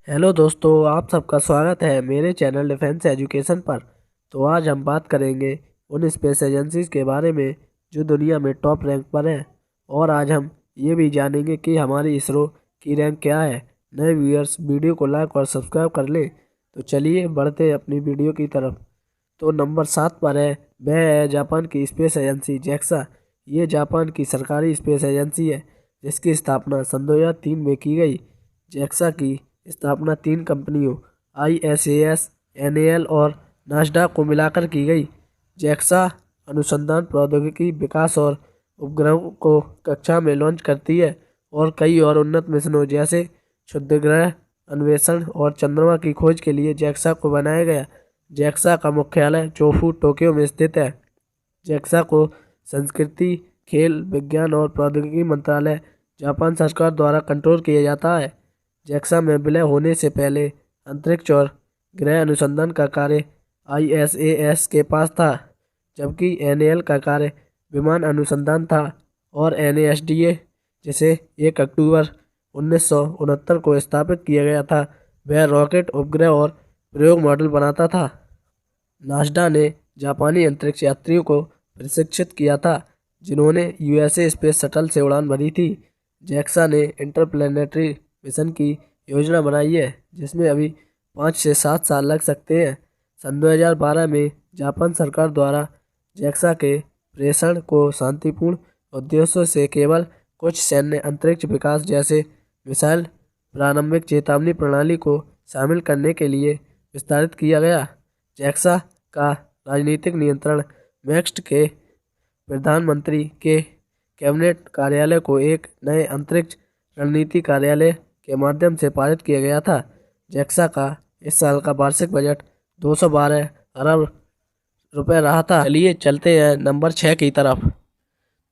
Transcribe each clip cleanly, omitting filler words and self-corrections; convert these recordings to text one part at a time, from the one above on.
Hello दोस्तों, आप सबका स्वागत है मेरे चैनल डिफेंस एजुकेशन पर। तो आज हम बात करेंगे उन स्पेस एजेंसीज के बारे में जो दुनिया में टॉप रैंक पर है। और आज हम ये भी जानेंगे कि हमारी इसरो की रैंक क्या है। नए व्यूअर्स वीडियो को लाइक और सब्सक्राइब कर लें। तो चलिए बढ़ते हैं अपनी वीडियो की तरफ। तो नंबर 7 पर है, वह है जापान की स्पेस एजेंसी जैक्सा। ये जापान की सरकारी स्पेस एजेंसी है जिसकी स्थापना सन 2003 में की गई। जैक्सा की स्थापना 3 कंपनियों ISAS, NAL और नासडा को मिलाकर की गई। जैक्सा अनुसंधान, प्रौद्योगिकी विकास और उपग्रहों को कक्षा में लॉन्च करती है और कई और उन्नत मिशनों जैसे क्षुद्रग्रह अन्वेषण और चंद्रमा की खोज के लिए जैक्सा को बनाया गया। जैक्सा का मुख्यालय चोफू, टोक्यो में स्थित है। जैक्सा को संस्कृति, खेल, विज्ञान और प्रौद्योगिकी मंत्रालय जापान सरकार द्वारा कंट्रोल किया जाता है। जैक्सा में विलय होने से पहले अंतरिक्ष और ग्रह अनुसंधान का कार्य ISAS के पास था, जबकि NAL का कार्य विमान अनुसंधान था और NASDA, जिसे 1 अक्टूबर 1969 को स्थापित किया गया था, वह रॉकेट, उपग्रह और प्रयोग मॉडल बनाता था। नासडा ने जापानी अंतरिक्ष यात्रियों को प्रशिक्षित किया था जिन्होंने USA स्पेस शटल से उड़ान भरी थी। जैक्सा ने इंटरप्लैनेटरी मिशन की योजना बनाई है जिसमें अभी 5 से 7 साल लग सकते हैं। सन 2012 में जापान सरकार द्वारा जैक्सा के प्रेषण को शांतिपूर्ण उद्देश्यों से केवल कुछ सैन्य अंतरिक्ष विकास जैसे मिसाइल प्रारंभिक चेतावनी प्रणाली को शामिल करने के लिए विस्तारित किया गया। जैक्सा का राजनीतिक नियंत्रण मैक्स्ट के प्रधानमंत्री के कैबिनेट कार्यालय को एक नए अंतरिक्ष रणनीति कार्यालय के माध्यम से पारित किया गया था। जैक्सा का इस साल का वार्षिक बजट 212 अरब रुपए रहा था। चलिए चलते हैं नंबर 6 की तरफ।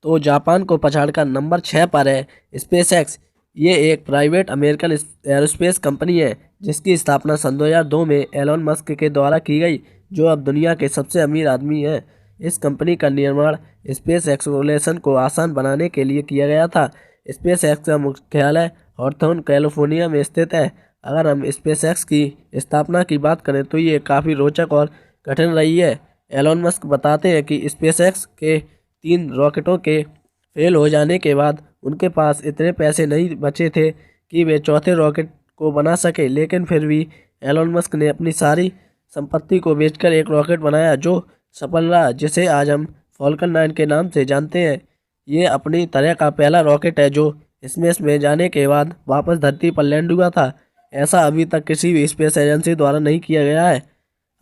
तो जापान को पछाड़कर नंबर 6 पर है स्पेसएक्स। ये एक प्राइवेट अमेरिकन एरोस्पेस कंपनी है जिसकी स्थापना सन 2002 में एलोन मस्क के द्वारा की गई, जो अब दुनिया के सबसे अमीर आदमी हैं। इस कंपनी का निर्माण स्पेस एक्सप्लोरेशन को आसान बनाने के लिए किया गया था। स्पेसएक्स का मुख्यालय हॉथॉर्न, कैलिफोर्निया में स्थित है। अगर हम स्पेसएक्स की स्थापना की बात करें तो ये काफ़ी रोचक और कठिन रही है। एलोन मस्क बताते हैं कि स्पेसएक्स के 3 रॉकेटों के फेल हो जाने के बाद उनके पास इतने पैसे नहीं बचे थे कि वे चौथे रॉकेट को बना सके, लेकिन फिर भी एलोन मस्क ने अपनी सारी संपत्ति को बेचकर एक रॉकेट बनाया जो सफल रहा, जिसे आज हम फॉल्कन 9 के नाम से जानते हैं। ये अपनी तरह का पहला रॉकेट है जो स्पेस में जाने के बाद वापस धरती पर लैंड हुआ था। ऐसा अभी तक किसी भी स्पेस एजेंसी द्वारा नहीं किया गया है।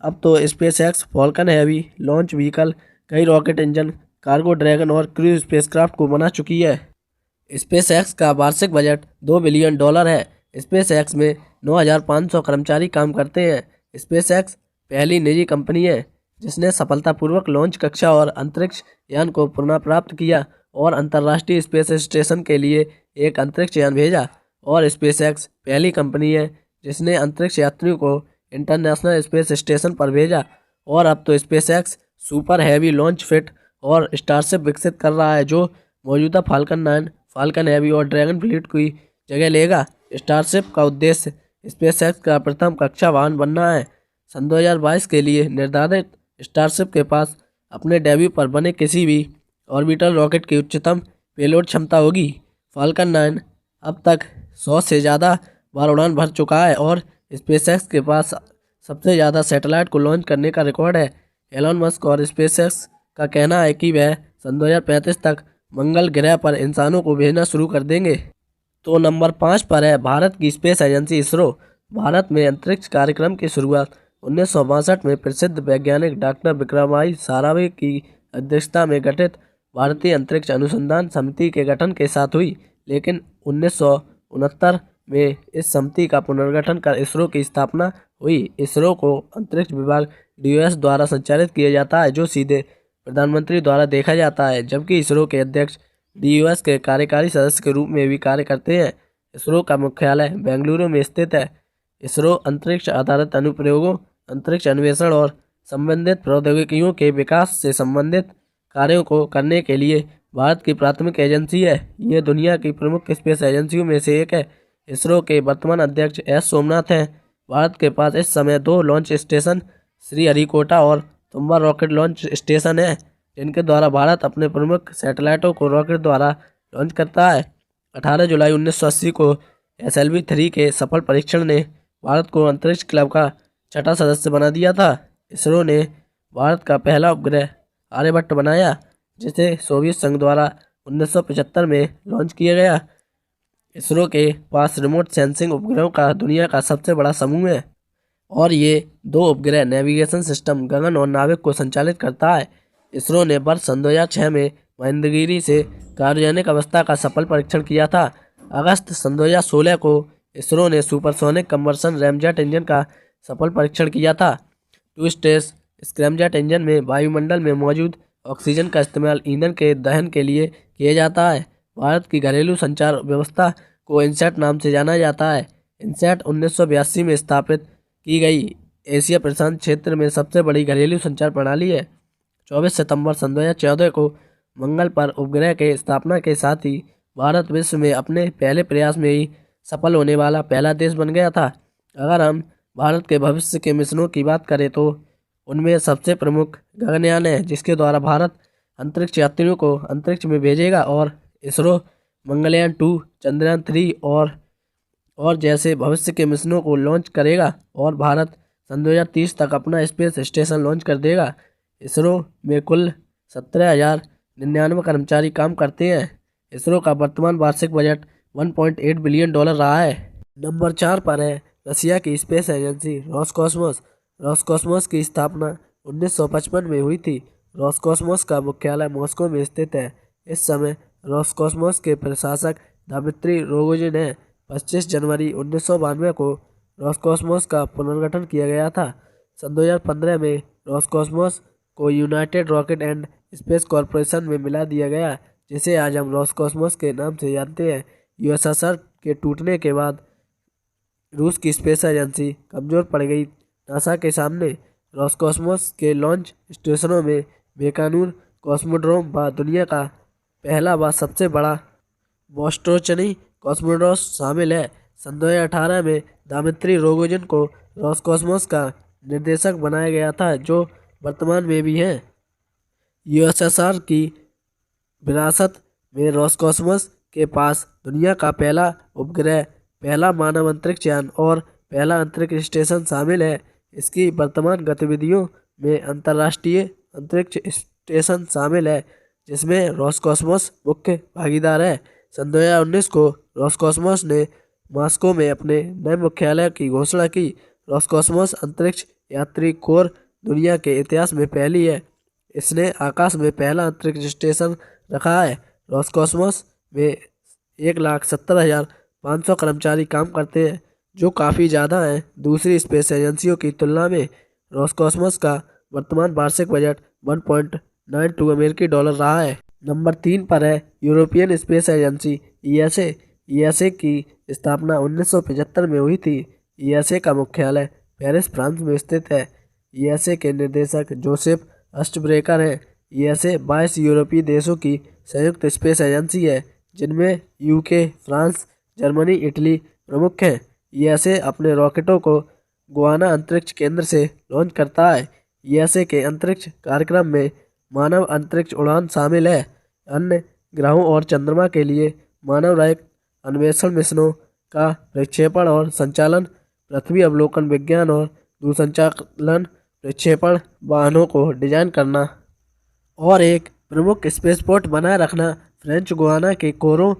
अब तो SpaceX Falcon heavy launch vehicle, कई रॉकेट इंजन, कार्गो ड्रैगन और क्रू स्पेसक्राफ्ट को बना चुकी है। स्पेसएक्स का वार्षिक बजट $2 बिलियन है। स्पेसएक्स में 9,500 कर्मचारी काम करते हैं। स्पेसएक्स पहली निजी कंपनी है जिसने सफलतापूर्वक लॉन्च, कक्षा और अंतरिक्ष यान को पुनः प्राप्त किया और अंतर्राष्ट्रीय स्पेस स्टेशन के लिए एक अंतरिक्ष यान भेजा। और स्पेसएक्स पहली कंपनी है जिसने अंतरिक्ष यात्रियों को इंटरनेशनल स्पेस स्टेशन पर भेजा। और अब तो SpaceX super heavy launch fit और स्टारशिप विकसित कर रहा है जो मौजूदा फाल्कन 9, फाल्कन हैवी और ड्रैगन फ्लीट की जगह लेगा। स्टारशिप का उद्देश्य स्पेसएक्स का प्रथम कक्षा वाहन बनना है। सन 2022 के लिए निर्धारित स्टारशिप के पास अपने डेब्यू पर बने किसी भी ऑर्बिटल रॉकेट की उच्चतम पेलोड क्षमता होगी। फाल्कन 9 अब तक 100 से ज़्यादा बार उड़ान भर चुका है और स्पेसएक्स के पास सबसे ज़्यादा सैटेलाइट को लॉन्च करने का रिकॉर्ड है। एलोन मस्क और स्पेसएक्स का कहना है कि वह सन 2035 तक मंगल ग्रह पर इंसानों को भेजना शुरू कर देंगे। तो नंबर 5 पर है भारत की स्पेस एजेंसी इसरो। भारत में अंतरिक्ष कार्यक्रम की शुरुआत 1962 में प्रसिद्ध वैज्ञानिक डॉक्टर विक्रमादित्य साराभाई की अध्यक्षता में गठित भारतीय अंतरिक्ष अनुसंधान समिति के गठन के साथ हुई, लेकिन 1969 में इस समिति का पुनर्गठन कर इसरो की स्थापना हुई। इसरो को अंतरिक्ष विभाग DOS द्वारा संचालित किया जाता है जो सीधे प्रधानमंत्री द्वारा देखा जाता है, जबकि इसरो के अध्यक्ष DOS के कार्यकारी सदस्य के रूप में भी कार्य करते हैं। इसरो का मुख्यालय बेंगलुरु में स्थित है। इसरो अंतरिक्ष आधारित अनुप्रयोगों, अंतरिक्ष अन्वेषण और संबंधित प्रौद्योगिकियों के विकास से संबंधित कार्यों को करने के लिए भारत की प्राथमिक एजेंसी है। ये दुनिया की प्रमुख स्पेस एजेंसियों में से एक है। इसरो के वर्तमान अध्यक्ष एस सोमनाथ हैं। भारत के पास इस समय 2 लॉन्च स्टेशन श्रीहरिकोटा और तुम्बा रॉकेट लॉन्च स्टेशन है, जिनके द्वारा भारत अपने प्रमुख सैटेलाइटों को रॉकेट द्वारा लॉन्च करता है। 18 जुलाई 1980 को SLV-3 के सफल परीक्षण ने भारत को अंतरिक्ष क्लब का 6ठा सदस्य बना दिया था। इसरो ने भारत का पहला उपग्रह आर्यभट्ट बनाया, जिसे सोवियत संघ द्वारा 1975 में लॉन्च किया गया। इसरो के पास रिमोट सेंसिंग उपग्रहों का दुनिया का सबसे बड़ा समूह है और ये 2 उपग्रह नेविगेशन सिस्टम गगन और नाविक को संचालित करता है। इसरो ने वर्ष सन 2006 में महेंद्रगिरी से क्रायोजेनिक अवस्था का सफल परीक्षण किया था। अगस्त सन 2016 को इसरो ने सुपरसोनिक कंबर्सन रैमजेट इंजन का सफल परीक्षण किया था। 2 स्टेज स्क्रैमजेट इंजन में वायुमंडल में मौजूद ऑक्सीजन का इस्तेमाल ईंधन के दहन के लिए किया जाता है। भारत की घरेलू संचार व्यवस्था को इनसैट नाम से जाना जाता है। इनसैट 1982 में स्थापित की गई एशिया प्रशांत क्षेत्र में सबसे बड़ी घरेलू संचार प्रणाली है। 24 सितंबर सन 2014 को मंगल पर उपग्रह के स्थापना के साथ ही भारत विश्व में अपने पहले प्रयास में ही सफल होने वाला पहला देश बन गया था। अगर हम भारत के भविष्य के मिशनों की बात करें तो उनमें सबसे प्रमुख गगनयान है, जिसके द्वारा भारत अंतरिक्ष यात्रियों को अंतरिक्ष में भेजेगा, और इसरो मंगलयान 2, चंद्रयान 3 और जैसे भविष्य के मिशनों को लॉन्च करेगा और भारत सन 2030 तक अपना स्पेस स्टेशन लॉन्च कर देगा। इसरो में कुल 17,099 कर्मचारी काम करते हैं। इसरो का वर्तमान वार्षिक बजट $1.8 बिलियन रहा है। नंबर 4 पर है रशिया की स्पेस एजेंसी रोसकॉस्मोस। रोसकॉस्मोस की स्थापना 1955 में हुई थी। रोसकॉस्मोस का मुख्यालय मॉस्को में स्थित है। इस समय रोसकॉस्मोस के प्रशासक दिमित्री रोगोजिन हैं। 25 जनवरी 1992 को रोसकॉस्मोस का पुनर्गठन किया गया था। सन 2015 में रोसकॉस्मोस को United rocket and space corporation में मिला दिया गया, जिसे आज हम रोसकॉस्मोस के नाम से जानते हैं। यूएसएसआर के टूटने के बाद रूस की स्पेस एजेंसी कमज़ोर पड़ गई। नासा के सामने रोसकॉस्मोस के लॉन्च स्टेशनों में बेकानूर कॉस्मोड्रोम व दुनिया का पहला व सबसे बड़ा बोस्टोचनी कॉस्मोड्रोम शामिल है। सन 2018 में दिमित्री रोगोजिन को रोसकॉस्मोस का निर्देशक बनाया गया था, जो वर्तमान में भी हैं। यूएसएसआर की विरासत में रोसकॉस्मोस के पास दुनिया का पहला उपग्रह, पहला मानव अंतरिक्ष यान और पहला अंतरिक्ष स्टेशन शामिल है। इसकी वर्तमान गतिविधियों में अंतर्राष्ट्रीय अंतरिक्ष स्टेशन शामिल है, जिसमें रोसकॉस्मोस मुख्य भागीदार है। सन 2019 को रोसकॉस्मोस ने मॉस्को में अपने नए मुख्यालय की घोषणा की। रोसकॉस्मोस अंतरिक्ष यात्री खोर दुनिया के इतिहास में पहली है। इसने आकाश में पहला अंतरिक्ष स्टेशन रखा है। रोसकॉस्मोस में 1,70,500 कर्मचारी काम करते हैं, जो काफ़ी ज़्यादा हैं। दूसरी स्पेस एजेंसियों की तुलना में रोसकॉस्मोस का वर्तमान वार्षिक बजट $1.92 अमेरिकी रहा है। नंबर 3 पर है European space agency ESA। ESA की स्थापना 1975 में हुई थी। ESA का मुख्यालय पेरिस, फ्रांस में स्थित है। ESA के निर्देशक जोसेफ अस्टब्रेकर हैं। ESA 22 यूरोपीय देशों की संयुक्त स्पेस एजेंसी है, जिनमें UK, फ्रांस, जर्मनी, इटली प्रमुख हैं। ESA अपने रॉकेटों को गुआना अंतरिक्ष केंद्र से लॉन्च करता है। ESA के अंतरिक्ष कार्यक्रम में मानव अंतरिक्ष उड़ान शामिल है। अन्य ग्रहों और चंद्रमा के लिए मानव रहित अन्वेषण मिशनों का प्रक्षेपण और संचालन, पृथ्वी अवलोकन विज्ञान और दूरसंचालन प्रक्षेपण वाहनों को डिजाइन करना और एक प्रमुख स्पेसपोर्ट बनाए रखना। फ्रेंच गुआना के कोरों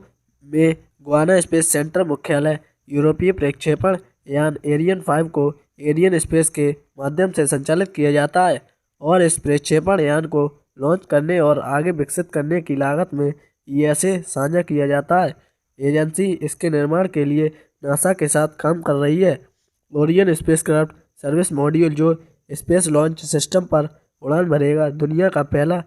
में गुआना स्पेस सेंटर मुख्यालय यूरोपीय प्रक्षेपण यान एरियन 5 को एरियन स्पेस के माध्यम से संचालित किया जाता है, और इस प्रक्षेपण यान को लॉन्च करने और आगे विकसित करने की लागत में ESA साझा किया जाता है। एजेंसी इसके निर्माण के लिए नासा के साथ काम कर रही है। ओरियन स्पेसक्राफ्ट सर्विस मॉड्यूल, जो स्पेस लॉन्च सिस्टम पर उड़ान भरेगा, दुनिया का पहला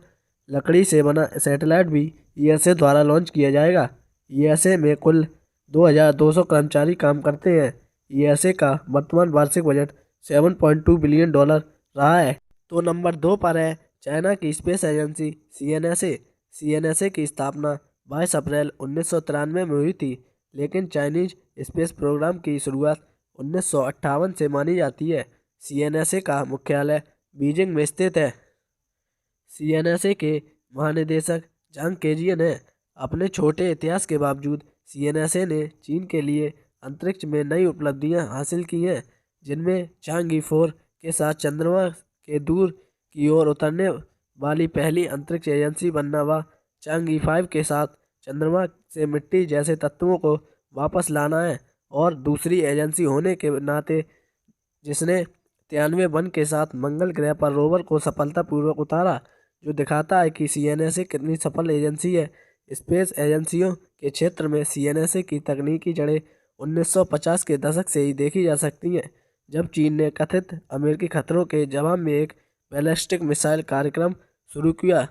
लकड़ी से बना सैटेलाइट भी ESA द्वारा लॉन्च किया जाएगा। ESA में कुल 2,200 कर्मचारी काम करते हैं। ESA का वर्तमान वार्षिक बजट $7.2 बिलियन रहा है। तो नंबर 2 पर है चाइना की स्पेस एजेंसी CNSA। CNSA की स्थापना 22 अप्रैल 1993 में हुई थी, लेकिन चाइनीज स्पेस प्रोग्राम की शुरुआत 1958 से मानी जाती है। CNSA का मुख्यालय बीजिंग में स्थित है। CNSA के महानिदेशक जांग केजियन हैं। अपने छोटे इतिहास के बावजूद CNSA ने चीन के लिए अंतरिक्ष में नई उपलब्धियां हासिल की हैं, जिनमें चांगी 4 के साथ चंद्रमा के दूर की ओर उतरने वाली पहली अंतरिक्ष एजेंसी बनना व चांगी 5 के साथ चंद्रमा से मिट्टी जैसे तत्वों को वापस लाना है, और दूसरी एजेंसी होने के नाते जिसने 93 के साथ मंगल ग्रह पर रोवर को सफलतापूर्वक उतारा, जो दिखाता है कि CNSA कितनी सफल एजेंसी है। स्पेस एजेंसियों के क्षेत्र में CNSA की तकनीकी जड़ें 1950 के दशक से ही देखी जा सकती हैं, जब चीन ने कथित अमेरिकी खतरों के जवाब में एक बैलिस्टिक मिसाइल कार्यक्रम शुरू किया।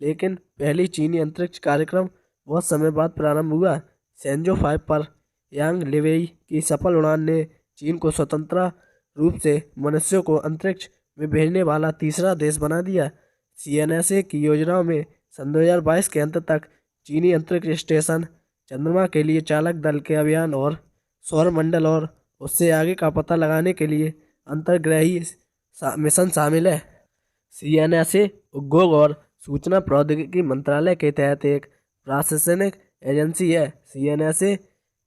लेकिन पहली चीनी अंतरिक्ष कार्यक्रम बहुत समय बाद प्रारंभ हुआ। सेंजो 5 पर यांग लिवेई की सफल उड़ान ने चीन को स्वतंत्र रूप से मनुष्यों को अंतरिक्ष में भेजने वाला तीसरा देश बना दिया। CNSA की योजनाओं में सन 2022 के अंत तक चीनी अंतरिक्ष स्टेशन, चंद्रमा के लिए चालक दल के अभियान और सौरमंडल और उससे आगे का पता लगाने के लिए अंतर्ग्रही मिशन शामिल है। CNSA उद्योग और सूचना प्रौद्योगिकी मंत्रालय के तहत एक प्रशासनिक एजेंसी है। CNSA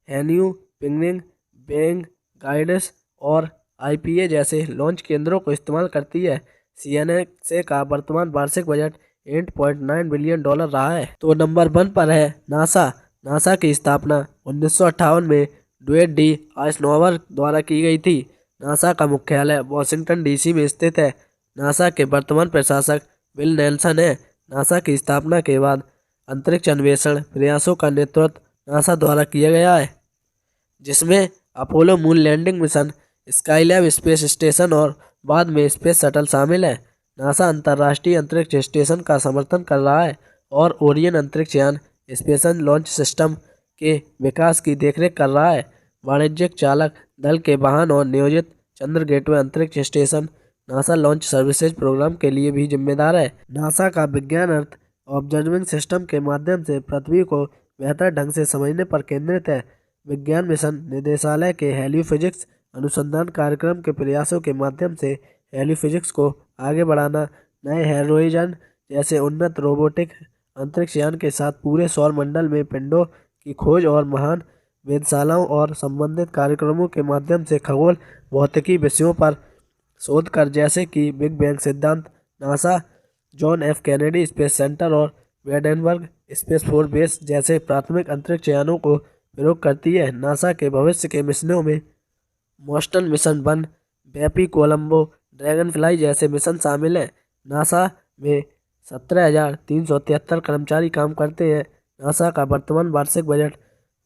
हैन्यू, पिंगयिंग, बेइजिंग, गाइडस और IPA जैसे लॉन्च केंद्रों को इस्तेमाल करती है। CNSA का वर्तमान वार्षिक बजट $8.9 बिलियन रहा है। तो नंबर 1 पर है नासा। नासा की स्थापना 1958 में ड्वेड डी आइज़नहोवर द्वारा की गई थी। नासा का मुख्यालय वाशिंगटन DC में स्थित है। नासा के वर्तमान प्रशासक बिल नेल्सन है। नासा की स्थापना के बाद अंतरिक्ष अन्वेषण प्रयासों का नेतृत्व नासा द्वारा किया गया है, जिसमें Apollo moon landing mission, Skylab space station और बाद में स्पेस शटल शामिल है। नासा अंतर्राष्ट्रीय अंतरिक्ष स्टेशन का समर्थन कर रहा है और ओरियन अंतरिक्ष यान स्पेशन लॉन्च सिस्टम के विकास की देखरेख कर रहा है। वाणिज्यिक चालक दल के वाहन और नियोजित चंद्र गेटवे अंतरिक्ष station NASA launch services program के लिए भी जिम्मेदार है। नासा का विज्ञान अर्थ ऑब्जर्विंग सिस्टम के माध्यम से पृथ्वी को बेहतर ढंग से समझने पर केंद्रित है। विज्ञान मिशन निदेशालय के हेलियोफिजिक्स अनुसंधान कार्यक्रम के प्रयासों के माध्यम से हेलियोफिजिक्स को आगे बढ़ाना, नए हेरोइजन जैसे उन्नत रोबोटिक अंतरिक्ष यान के साथ पूरे सौरमंडल में पिंडों की खोज और महान वेधशालाओं और संबंधित कार्यक्रमों के माध्यम से खगोल भौतिकी विषयों पर शोध कर, जैसे कि बिग बैंग सिद्धांत। NASA John F Kennedy space centre और वेडेनबर्ग स्पेस फोर्स बेस जैसे प्राथमिक अंतरिक्ष यानों को प्रयोग करती है। नासा के भविष्य के मिशनों में बोस्टन मिशन 1, बेपी, कोलंबो, ड्रैगनफ्लाई जैसे मिशन शामिल हैं। नासा में 17,373 कर्मचारी काम करते हैं। नासा का वर्तमान वार्षिक बजट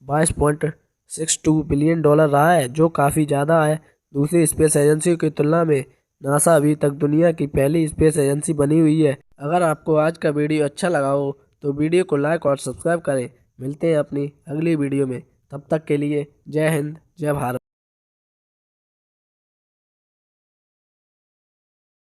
$22.62 बिलियन रहा है, जो काफ़ी ज़्यादा है दूसरी स्पेस एजेंसियों की तुलना में। नासा अभी तक दुनिया की पहली स्पेस एजेंसी बनी हुई है। अगर आपको आज का वीडियो अच्छा लगा हो तो वीडियो को लाइक और सब्सक्राइब करें। मिलते हैं अपनी अगली वीडियो में, तब तक के लिए जय हिंद, जय भारत।